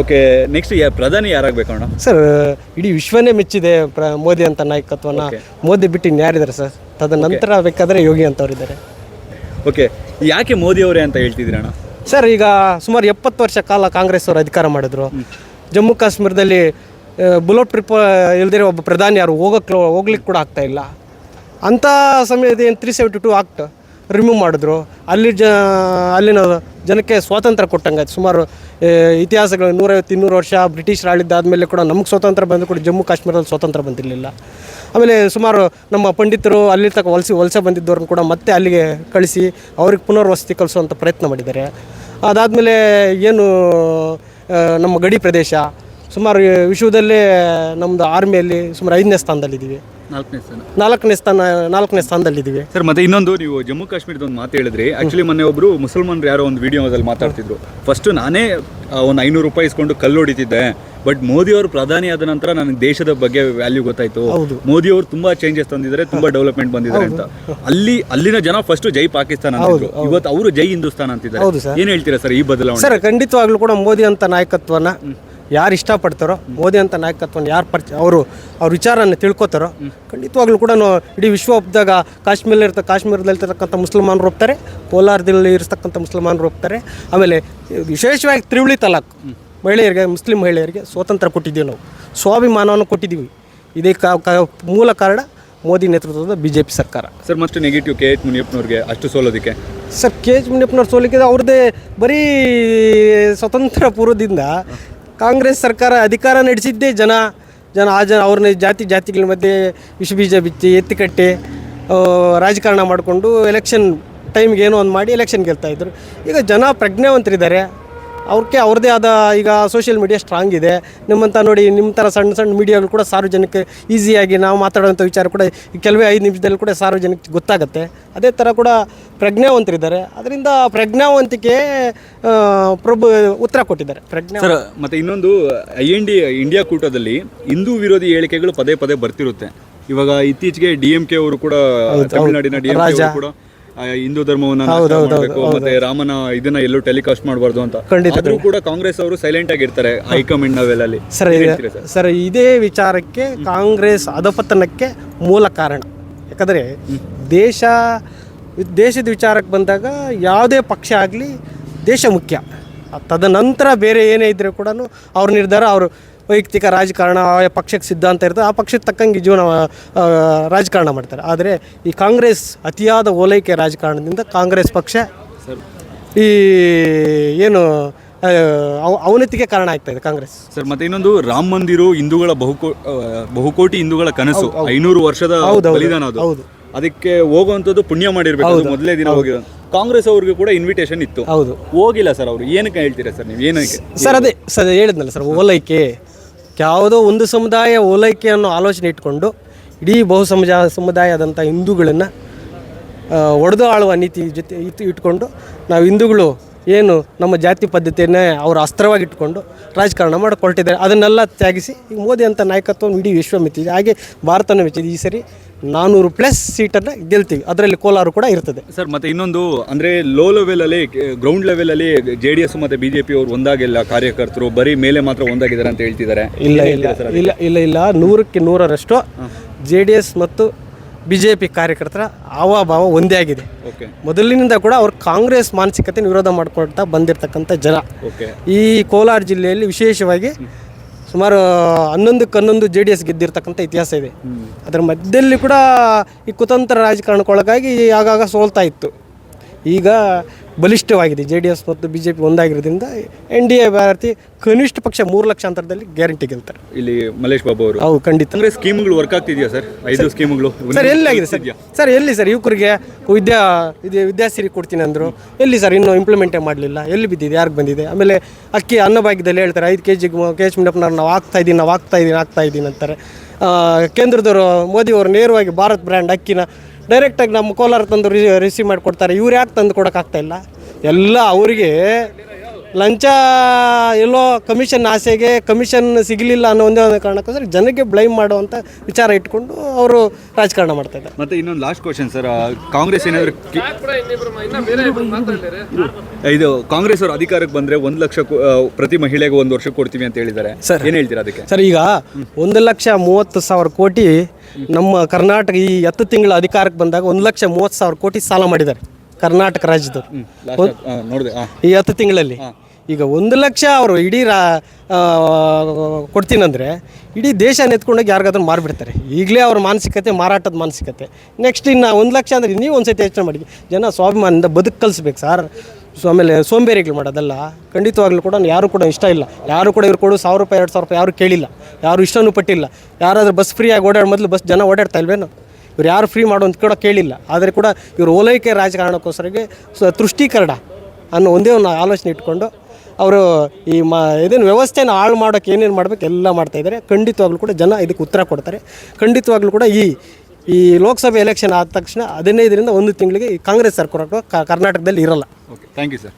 Okay, next ಪ್ರಧಾನಿ ಯಾರಾಗಬೇಕು ಅಣ್ಣ? Sir, ಇಡೀ ವಿಶ್ವನೇ ಮೆಚ್ಚಿದೆ ಮೋದಿ ಅಂತ ನಾಯಕತ್ವನ. ಮೋದಿ ಬಿಟ್ಟು ಇನ್ಯಾರಿದ್ದಾರೆ ಸರ್? ತದನಂತರ ಬೇಕಾದರೆ ಯೋಗಿ ಅಂತವ್ರಿದ್ದಾರೆ. ಓಕೆ, ಯಾಕೆ ಮೋದಿ ಅವರೇ ಅಂತ ಹೇಳ್ತಿದ್ದೀರಿ ಅಣ್ಣ? ಸರ್, ಈಗ ಸುಮಾರು 70 ವರ್ಷ ಕಾಲ ಕಾಂಗ್ರೆಸ್ ಅವರು ಅಧಿಕಾರ ಮಾಡಿದ್ರು. ಜಮ್ಮು ಕಾಶ್ಮೀರದಲ್ಲಿ ಬುಲೆಟ್ ಟ್ರಿಪ್ ಇಲ್ದಿರೋ ಒಬ್ಬ ಪ್ರಧಾನಿ ಯಾರು ಹೋಗ್ಲಿಕ್ಕೆ ಕೂಡ ಆಗ್ತಾ ಇಲ್ಲ. ಅಂಥ ಸಮಯದ ಏನು 372 ಆಕ್ಟ್ ರಿಮೂವ್ ಮಾಡಿದ್ರು. ಅಲ್ಲಿನ ಜನಕ್ಕೆ ಸ್ವಾತಂತ್ರ್ಯ ಕೊಟ್ಟಂಗಾಯ್ತು. ಸುಮಾರು ಇತಿಹಾಸಗಳು 150-200 ವರ್ಷ ಬ್ರಿಟಿಷರು ಆಳಿದ್ದಾದಮೇಲೆ ಕೂಡ ನಮಗೆ ಸ್ವಾತಂತ್ರ್ಯ ಬಂದು ಕೂಡ ಜಮ್ಮು ಕಾಶ್ಮೀರದಲ್ಲಿ ಸ್ವಾತಂತ್ರ್ಯ ಬಂದಿರಲಿಲ್ಲ. ಆಮೇಲೆ ಸುಮಾರು ನಮ್ಮ ಪಂಡಿತರು ಅಲ್ಲಿ ತಕ್ಕ ವಲಸೆ ಬಂದಿದ್ದವ್ರನ್ನ ಕೂಡ ಮತ್ತೆ ಅಲ್ಲಿಗೆ ಕಳಿಸಿ ಅವ್ರಿಗೆ ಪುನರ್ವಸತಿ ಕಲಿಸುವಂಥ ಪ್ರಯತ್ನ ಮಾಡಿದ್ದಾರೆ. ಅದಾದಮೇಲೆ ಏನು ನಮ್ಮ ಗಡಿ ಪ್ರದೇಶ ಸುಮಾರು ವಿಶ್ವದಲ್ಲೇ ನಮ್ಮದು ಆರ್ಮಿಯಲ್ಲಿ ಸುಮಾರು 5ನೇ ಸ್ಥಾನದಲ್ಲಿದ್ದೀವಿ. 4ನೇ ಸ್ಥಾನದಲ್ಲಿದ್ದೀವಿ ಸರ್. ಮತ್ತೆ ಇನ್ನೊಂದು, ನೀವು ಜಮ್ಮು ಕಾಶ್ಮೀರದ ಒಂದು ಮಾತು ಹೇಳಿದ್ರಿ. ಆ್ಯಕ್ಚುಲಿ ಮೊನ್ನೆ ಒಬ್ಬರು ಮುಸಲ್ಮಾನರು ಯಾರೋ ಒಂದು ವಿಡಿಯೋದಲ್ಲಿ ಮಾತಾಡ್ತಿದ್ರು. ಫಸ್ಟು ನಾನೇ ಒಂದು 500 ರೂಪಾಯಿ ಇಸ್ಕೊಂಡು ಕಲ್ಲು ಹೊಡಿತಿದ್ದೆ, ಬಟ್ ಮೋದಿ ಅವರು ಪ್ರಧಾನಿ ಆದ ನಂತರ ನನಗೆ ದೇಶದ ಬಗ್ಗೆ ವ್ಯಾಲ್ಯೂ ಗೊತ್ತಾಯ್ತು. ಮೋದಿ ಅವರು ತುಂಬಾ ಚೇಂಜಸ್ ತಂದಿದ್ದಾರೆ, ತುಂಬಾ ಡೆವಲಪ್ಮೆಂಟ್ ಬಂದಿದ್ದಾರೆ ಅಂತ. ಅಲ್ಲಿನ ಜನ ಫಸ್ಟ್ ಜೈ ಪಾಕಿಸ್ತಾನ ಅಂತಿದ್ರು, ಇವತ್ತು ಅವರು ಜೈ ಹಿಂದೂಸ್ತಾನ ಅಂತಿದ್ದಾರೆ. ಏನ್ ಹೇಳ್ತೀರಾ ಸರ್ ಈ ಬದಲಾವಣೆ? ಸರ್, ಖಂಡಿತವಾಗ್ಲೂ ಕೂಡ ಮೋದಿ ಅಂತ ನಾಯಕತ್ವನ ಯಾರು ಇಷ್ಟಪಡ್ತಾರೋ, ಮೋದಿ ಅಂತ ನಾಯಕತ್ವನ ಯಾರು ಅವ್ರ ವಿಚಾರನ ತಿಳ್ಕೊತಾರೋ, ಖಂಡಿತವಾಗ್ಲೂ ಕೂಡ ಇಡೀ ವಿಶ್ವ ಒಪ್ಪಿದಾಗ ಕಾಶ್ಮೀರದಲ್ಲಿರ್ತಕ್ಕಂಥ ಮುಸಲ್ಮಾನರು ಒಪ್ತಾರೆ, ಕೋಲಾರದಲ್ಲಿ ಇರ್ತಕ್ಕಂಥ ಮುಸಲ್ಮಾನರು ಒಪ್ತಾರೆ. ಆಮೇಲೆ ವಿಶೇಷವಾಗಿ ತ್ರಿವಳಿ ತಲಾಕ್ ಮಹಿಳೆಯರಿಗೆ, ಮುಸ್ಲಿಂ ಮಹಿಳೆಯರಿಗೆ ಸ್ವಾತಂತ್ರ್ಯ ಕೊಟ್ಟಿದ್ದೀವಿ, ನಾವು ಸ್ವಾಭಿಮಾನವನ್ನು ಕೊಟ್ಟಿದ್ದೀವಿ. ಇದೇ ಮೂಲ ಕಾರಣ ಮೋದಿ ನೇತೃತ್ವದ BJP ಸರ್ಕಾರ. ಸರ್, ಮತ್ತೆ ನೆಗೆಟಿವ್ KH ಮುನಿಯಪ್ಪನವ್ರಿಗೆ ಅಷ್ಟು ಸೋಲೋದಕ್ಕೆ? ಸರ್, KH ಮುನಿಯಪ್ಪನವ್ರು ಸೋಲಿಕ್ಕೆ ಅವ್ರದ್ದೇ ಬರೀ ಸ್ವತಂತ್ರ ಪೂರ್ವದಿಂದ ಕಾಂಗ್ರೆಸ್ ಸರ್ಕಾರ ಅಧಿಕಾರ ನಡೆಸಿದ್ದೇ ಜನ ಅವ್ರನ್ನ ಜಾತಿಗಳ ಮಧ್ಯೆ ವಿಷಬೀಜ ಬಿಚ್ಚಿ ಎತ್ತಿಕಟ್ಟಿ ರಾಜಕಾರಣ ಮಾಡಿಕೊಂಡು ಎಲೆಕ್ಷನ್ ಟೈಮ್ಗೆ ಏನೋ ಒಂದು ಮಾಡಿ ಎಲೆಕ್ಷನ್ ಗೆಲ್ತಾಯಿದ್ರು. ಈಗ ಜನ ಪ್ರಜ್ಞಾವಂತರಿದ್ದಾರೆ, ಅವ್ರದ್ದೇ ಆದ ಈಗ ಸೋಷಿಯಲ್ ಮೀಡಿಯಾ ಸ್ಟ್ರಾಂಗ್ ಇದೆ. ನಿಮ್ಮಂಥ ನೋಡಿ, ನಿಮ್ಮ ಥರ ಸಣ್ಣ ಮೀಡಿಯಾಗಳು ಕೂಡ ಸಾರ್ವಜನಿಕ ಈಸಿಯಾಗಿ ನಾವು ಮಾತಾಡೋವಂಥ ವಿಚಾರ ಕೂಡ ಕೆಲವೇ 5 ನಿಮಿಷದಲ್ಲಿ ಕೂಡ ಸಾರ್ವಜನಿಕ ಗೊತ್ತಾಗುತ್ತೆ. ಅದೇ ಥರ ಕೂಡ ಪ್ರಜ್ಞಾವಂತರಿದ್ದಾರೆ. ಅದರಿಂದ ಪ್ರಜ್ಞಾವಂತಿಕೆ ಉತ್ತರ ಕೊಟ್ಟಿದ್ದಾರೆ. ಸರ್, ಮತ್ತೆ ಇನ್ನೊಂದು, ಇಂಡಿಯಾ ಕೂಟದಲ್ಲಿ ಹಿಂದೂ ವಿರೋಧಿ ಹೇಳಿಕೆಗಳು ಪದೇ ಪದೇ ಬರ್ತಿರುತ್ತೆ. ಇವಾಗ ಇತ್ತೀಚೆಗೆ DMK ಅವರು ಕೂಡ, ತಮಿಳುನಾಡಿನ DMK ಅವರು ಕೂಡ ಹಿಂದೂ ಧರ್ಮವನ್ನು ಮತ್ತೆ ರಾಮನ ಇದನ್ನ ಎಲ್ಲೂ ಟೆಲಿಕಾಸ್ಟ್ ಮಾಡಬಾರ್ದು ಅಂತ. ಆದ್ರೂ ಕೂಡ ಕಾಂಗ್ರೆಸ್ ಅವರು ಸೈಲೆಂಟ್ ಆಗಿರ್ತಾರೆ ಹೈಕಮಾಂಡ್ ಲೆವೆಲಲ್ಲಿ. ಸರ್, ಇದೇ ವಿಚಾರಕ್ಕೆ ಕಾಂಗ್ರೆಸ್ ಅಧಪತನಕ್ಕೆ ಮೂಲ ಕಾರಣ. ಯಾಕಂದರೆ ದೇಶದ ವಿಚಾರಕ್ಕೆ ಬಂದಾಗ ಯಾವುದೇ ಪಕ್ಷ ಆಗಲಿ ದೇಶ ಮುಖ್ಯ. ತದನಂತರ ಬೇರೆ ಏನೇ ಇದ್ದರೂ ಕೂಡ ಅವ್ರ ನಿರ್ಧಾರ, ಅವರು ವೈಯಕ್ತಿಕ ರಾಜಕಾರಣ, ಪಕ್ಷಕ್ಕೆ ಸಿದ್ಧಾಂತ ಇರ್ತದೆ, ಆ ಪಕ್ಷಕ್ಕೆ ತಕ್ಕಂಗೆ ಜೀವನ ರಾಜಕಾರಣ ಮಾಡ್ತಾರೆ. ಆದರೆ ಈ ಕಾಂಗ್ರೆಸ್ ಅತಿಯಾದ ಓಲೈಕೆ ರಾಜಕಾರಣದಿಂದ ಕಾಂಗ್ರೆಸ್ ಪಕ್ಷ ಈ ಏನು ಅವನತಿಗೆ ಕಾರಣ ಆಗ್ತಾ ಇದೆ ಕಾಂಗ್ರೆಸ್. ಸರ್, ಮತ್ತೆ ಇನ್ನೊಂದು, ರಾಮ ಮಂದಿರ ಹಿಂದೂಗಳ ಬಹುಕೋಟಿ ಹಿಂದೂಗಳ ಕನಸು, 500 ವರ್ಷದ ಬಲಿದಾನ ಅದು. ಅದಕ್ಕೆ ಹೋಗುವಂಥದ್ದು ಪುಣ್ಯ ಮಾಡಿರ್ಬೇಕು. ಮೊದಲೇ ದಿನ ಹೋಗಿರೋ ಕಾಂಗ್ರೆಸ್ ಅವ್ರಿಗೆ ಕೂಡ ಇನ್ವಿಟೇಷನ್ ಇತ್ತು, ಹೋಗಿಲ್ಲ ಸರ್. ಅವರು ಏನಕ್ಕೆ ಹೇಳ್ತೀರಾ ಸರ್ ನೀವು? ಏನಕ್ಕೆ ಸರ್? ಅದೇ ಸರ್ ಹೇಳಿದ್ನಲ್ಲ ಸರ್, ಓಲೈಕೆ, ಯಾವುದೋ ಒಂದು ಸಮುದಾಯ ಓಲೈಕೆ ಅನ್ನೋ ಆಲೋಚನೆ ಇಟ್ಕೊಂಡು ಇಡೀ ಸಮುದಾಯದಂಥ ಹಿಂದೂಗಳನ್ನು ಒಡೆದು ಆಳುವ ನೀತಿ ಜೊತೆ ಇಟ್ಕೊಂಡು ನಾವು ಹಿಂದೂಗಳು ಏನು ನಮ್ಮ ಜಾತಿ ಪದ್ಧತಿಯನ್ನೇ ಅವರು ಅಸ್ತ್ರವಾಗಿ ಇಟ್ಕೊಂಡು ರಾಜಕಾರಣ ಮಾಡಿಕೊಳ್ತಿದ್ದಾರೆ. ಅದನ್ನೆಲ್ಲ ತ್ಯಾಗಿಸಿ ಈಗ ಮೋದಿ ಅಂತ ನಾಯಕತ್ವವನ್ನು ಇಡೀ ವಿಶ್ವ ಮೆಚ್ಚಿದೆ. ಹಾಗೆ ಭಾರತನ ಮೆಚ್ಚಿದೆ. ಈ ಸರಿ 400+ ಸೀಟನ್ನು ಗೆಲ್ತೀವಿ, ಅದರಲ್ಲಿ ಕೋಲಾರ ಕೂಡ ಇರ್ತದೆ. ಸರ್, ಮತ್ತೆ ಇನ್ನೊಂದು ಅಂದರೆ ಲೋ ಲೆವೆಲಲ್ಲಿ, ಗ್ರೌಂಡ್ ಲೆವೆಲಲ್ಲಿ JDS ಮತ್ತು BJP ಅವರು ಒಂದಾಗಿಲ್ಲ, ಕಾರ್ಯಕರ್ತರು ಬರೀ ಮೇಲೆ ಮಾತ್ರ ಒಂದಾಗಿದ್ದಾರೆ ಅಂತ ಹೇಳ್ತಿದ್ದಾರೆ. ಇಲ್ಲ 100ಕ್ಕೆ 100ರಷ್ಟು JDS ಮತ್ತು BJP ಕಾರ್ಯಕರ್ತರ ಹಾವಭಾವ ಒಂದೇ ಆಗಿದೆ. ಮೊದಲಿನಿಂದ ಕೂಡ ಅವ್ರು ಕಾಂಗ್ರೆಸ್ ಮಾನಸಿಕತೆ ವಿರೋಧ ಮಾಡ್ಕೊಳ್ತಾ ಬಂದಿರತಕ್ಕಂಥ ಜನ. ಈ ಕೋಲಾರ ಜಿಲ್ಲೆಯಲ್ಲಿ ವಿಶೇಷವಾಗಿ ಸುಮಾರು 11 JDS ಗೆದ್ದಿರ್ತಕ್ಕಂಥ ಇತಿಹಾಸ ಇದೆ. ಅದರ ಮಧ್ಯದಲ್ಲಿ ಕೂಡ ಈ ಕುತಂತ್ರ ರಾಜಕಾರಣಕ್ಕೊಳಗಾಗಿ ಆಗಾಗ ಸೋಲ್ತಾ ಇತ್ತು. ಈಗ ಬಲಿಷ್ಠವಾಗಿದೆ. JDS ಮತ್ತು BJP ಒಂದಾಗಿರೋದ್ರಿಂದ NDA ಅಭ್ಯರ್ಥಿ ಕನಿಷ್ಠ ಪಕ್ಷ 3 ಲಕ್ಷ ಅಂತರದಲ್ಲಿ ಗ್ಯಾರಂಟಿ ಗೆಲ್ತಾರೆ. ಇಲ್ಲಿ ಮಲೇಶ್ ಬಾಬು ಅವರು. ಹೌದು, ಖಂಡಿತ. ಅಂದರೆ ಸ್ಕೀಮ್ಗಳು ವರ್ಕ್ ಆಗ್ತಿದೆಯಾ ಸರ್? 5 ಸ್ಕೀಮ್ಗಳು ಸರ್ ಎಲ್ಲಾಗಿದೆ ಸರ್? ಎಲ್ಲಿ ಸರ್? ಯುವಕರಿಗೆ ವಿದ್ಯಾಸಿರಿ ಕೊಡ್ತೀನಿ ಅಂದರು, ಎಲ್ಲಿ ಸರ್? ಇನ್ನೂ ಇಂಪ್ಲಿಮೆಂಟೇ ಮಾಡಲಿಲ್ಲ. ಎಲ್ಲಿ ಬಿದ್ದಿದೆ? ಯಾರಿಗೆ ಬಂದಿದೆ? ಆಮೇಲೆ ಅಕ್ಕಿ ಅನ್ನಭಾಗ್ಯದಲ್ಲಿ ಹೇಳ್ತಾರೆ 5 kg KH ಮುನಿಯಪ್ಪನವ್ರು ನಾವು ಆಗ್ತಾ ಇದ್ದೀನಿ ಅಂತಾರೆ. ಕೇಂದ್ರದವರು ಮೋದಿಯವರು ನೇರವಾಗಿ ಭಾರತ್ ಬ್ರ್ಯಾಂಡ್ ಅಕ್ಕಿನ ಡೈರೆಕ್ಟಾಗಿ ನಮ್ಮ ಕೋಲಾರ ತಂದು ರಿಸೀವ್ ಮಾಡಿಕೊಡ್ತಾರೆ. ಇವ್ರು ಯಾಕೆ ತಂದು ಕೊಡೋಕ್ಕಾಗ್ತಾಯಿಲ್ಲ? ಎಲ್ಲ ಅವರಿಗೆ ಲಂಚ ಎಲ್ಲೋ ಕಮಿಷನ್ ಆಸೆಗೆ ಕಮಿಷನ್ ಸಿಗಲಿಲ್ಲ ಅನ್ನೋ ಒಂದೇ ಒಂದು ಕಾರಣಕ್ಕೋಸ್ಕರ ಜನಕ್ಕೆ ಬ್ಲೈಮ್ ಮಾಡುವಂಥ ವಿಚಾರ ಇಟ್ಕೊಂಡು ಅವರು ರಾಜಕಾರಣ ಮಾಡ್ತಾ ಇದ್ದಾರೆ. ಮತ್ತೆ ಇನ್ನೊಂದು ಲಾಸ್ಟ್ ಕ್ವಶನ್ ಸರ್, ಕಾಂಗ್ರೆಸ್ ಏನಾದರೂ ಇದು ಕಾಂಗ್ರೆಸ್ ಅವರು ಅಧಿಕಾರಕ್ಕೆ ಬಂದ್ರೆ 1 ಲಕ್ಷ ಪ್ರತಿ ಮಹಿಳೆಗೆ 1 ವರ್ಷ ಕೊಡ್ತೀವಿ ಅಂತ ಹೇಳಿದ್ದಾರೆ ಸರ್, ಏನ್ ಹೇಳ್ತೀರಾ ಅದಕ್ಕೆ? ಸರ್, ಈಗ 1,30,30,000 ಕೋಟಿ ನಮ್ಮ ಕರ್ನಾಟಕ ಈ 10 ತಿಂಗಳ ಅಧಿಕಾರಕ್ಕೆ ಬಂದಾಗ 1,30,30,000 ಕೋಟಿ ಸಾಲ ಮಾಡಿದ್ದಾರೆ ಕರ್ನಾಟಕ ರಾಜ್ಯದವರು ನೋಡಿದೆ ಈ 10 ತಿಂಗಳಲ್ಲಿ. ಈಗ 1 ಲಕ್ಷ ಅವರು ಇಡೀ ಕೊಡ್ತೀನಂದರೆ ಇಡೀ ದೇಶ ನೆತ್ಕೊಂಡೋಗಿ ಯಾರಿಗಾದ್ರೂ ಮಾರಿಬಿಡ್ತಾರೆ. ಈಗಲೇ ಅವ್ರ ಮಾನಸಿಕತೆ ಮಾರಾಟದ ಮಾನಸಿಕತೆ. ನೆಕ್ಸ್ಟ್ ಇನ್ನು 1 ಲಕ್ಷ ಅಂದರೆ ನೀವು ಒಂದು ಸತಿ ಯೋಚನೆ ಮಾಡಿ, ಜನ ಸ್ವಾಭಿಮಾನದಿಂದ ಬದುಕು ಕಲಿಸ್ಬೇಕು ಸರ್. ಆಮೇಲೆ ಸೋಂಬೇರಿಗಳು ಮಾಡೋದಲ್ಲ ಖಂಡಿತವಾಗ್ಲೂ ಕೂಡ ಯಾರು ಕೂಡ ಇಷ್ಟ ಇಲ್ಲ. ಯಾರು ಕೂಡ ಇವ್ರು ಕೊಡು 1,000 ರೂಪಾಯಿ 2,000 ರೂಪಾಯಿ ಯಾರು ಕೇಳಿಲ್ಲ, ಯಾರು ಇಷ್ಟನೂ ಪಟ್ಟಿಲ್ಲ. ಯಾರಾದರೂ ಬಸ್ ಫ್ರೀಯಾಗಿ ಓಡಾಡೋ ಮೊದಲು ಬಸ್ ಜನ ಓಡಾಡ್ತಾ ಇಲ್ವೇನೋ, ಇವ್ರು ಯಾರು ಫ್ರೀ ಮಾಡೋಂತ ಕೂಡ ಕೇಳಿಲ್ಲ. ಆದರೆ ಕೂಡ ಇವರು ಓಲೈಕೆ ರಾಜಕಾರಣಕ್ಕೋಸ್ಕರಗೆ ತುಷ್ಟೀಕರಣ ಅನ್ನೋ ಒಂದೇ ಒಂದು ಆಲೋಚನೆ ಇಟ್ಕೊಂಡು ಅವರು ಈ ಇದೇನು ವ್ಯವಸ್ಥೆನ ಹಾಳು ಮಾಡೋಕ್ಕೆ ಏನೇನು ಮಾಡಬೇಕು ಎಲ್ಲ ಮಾಡ್ತಾಯಿದ್ದಾರೆ. ಖಂಡಿತವಾಗ್ಲೂ ಕೂಡ ಜನ ಇದಕ್ಕೆ ಉತ್ತರ ಕೊಡ್ತಾರೆ. ಖಂಡಿತವಾಗ್ಲೂ ಕೂಡ ಈ ಲೋಕಸಭೆ ಎಲೆಕ್ಷನ್ ಆದ ತಕ್ಷಣ 15ರಿಂದ 1 ತಿಂಗಳಿಗೆ ಈ ಕಾಂಗ್ರೆಸ್ ಸರ್ಕಾರ ಕರ್ನಾಟಕದಲ್ಲಿ ಇರಲ್ಲ. Okay, thank you sir.